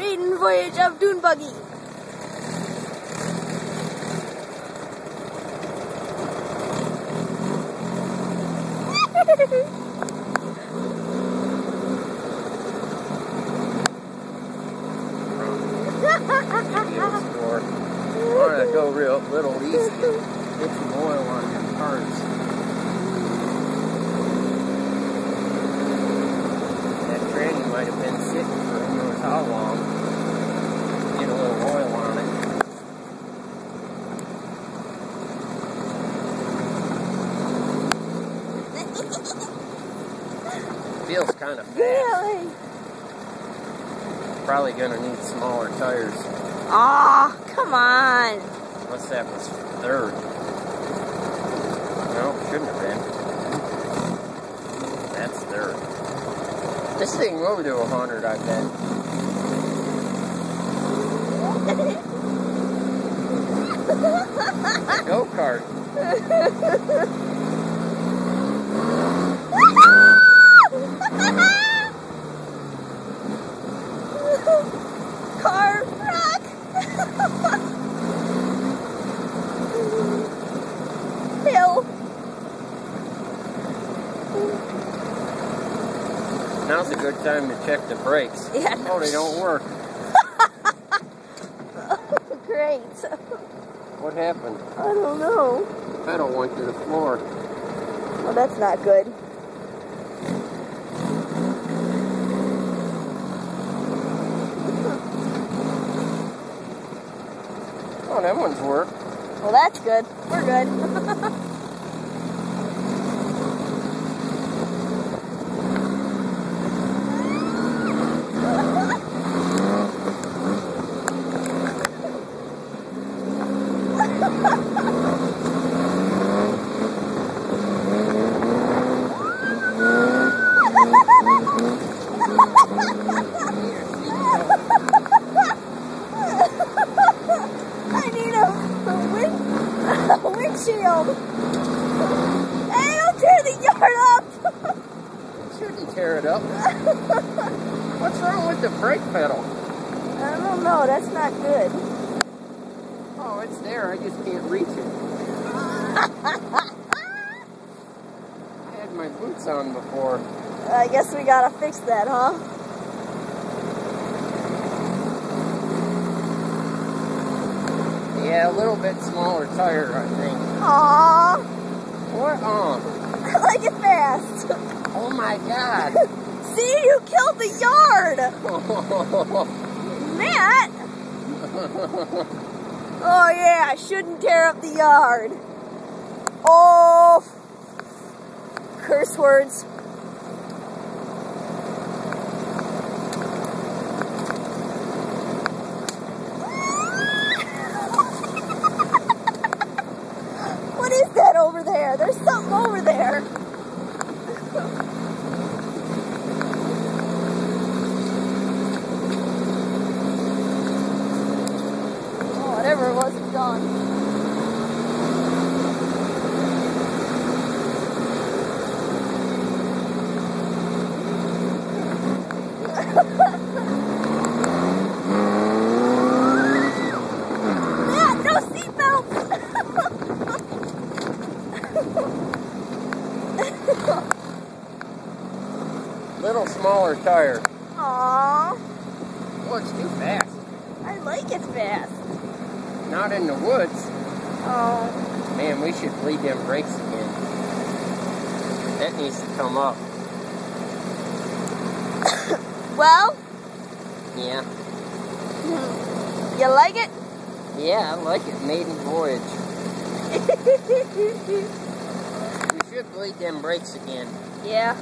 maiden voyage of Dune Buggy. I want to go real little east and get some oil on them cars. That tranny might have been sitting for who knows how long. Get a little oil on it. Feels kind of fast. Really? Probably gonna need smaller tires. Aw, come on. Unless that was third. No, shouldn't have been. That's third. This thing will do 100, I bet. Go-kart. Car wreck. Hill. Now's a good time to check the brakes. Yeah, no. Oh, they don't work. Great. What happened? I don't know. The pedal went to the floor. Well, that's not good. Oh, that one's worked. Well, that's good. We're good. I need a windshield. Hey, don't tear the yard up. Shouldn't tear it up. What's wrong with the brake pedal? I don't know. That's not good. Oh, it's there. I just can't reach it. I had my boots on before. I guess we gotta fix that, huh? Yeah, a little bit smaller tire, I think. Aww. What? I like it fast. Oh my God. See, you killed the yard. Matt. Oh yeah, I shouldn't tear up the yard. Oh. Curse words. What is that over there? There's something over there. Oh, whatever it was, it's gone. Matt, no seatbelts! Little smaller tire. Aww, Oh, it's too fast. I like it fast. Not in the woods. Oh, Man, we should bleed them brakes again. That needs to come up. well, Yeah. you like it? Yeah, I like it. Maiden voyage. We should bleed them brakes again. Yeah.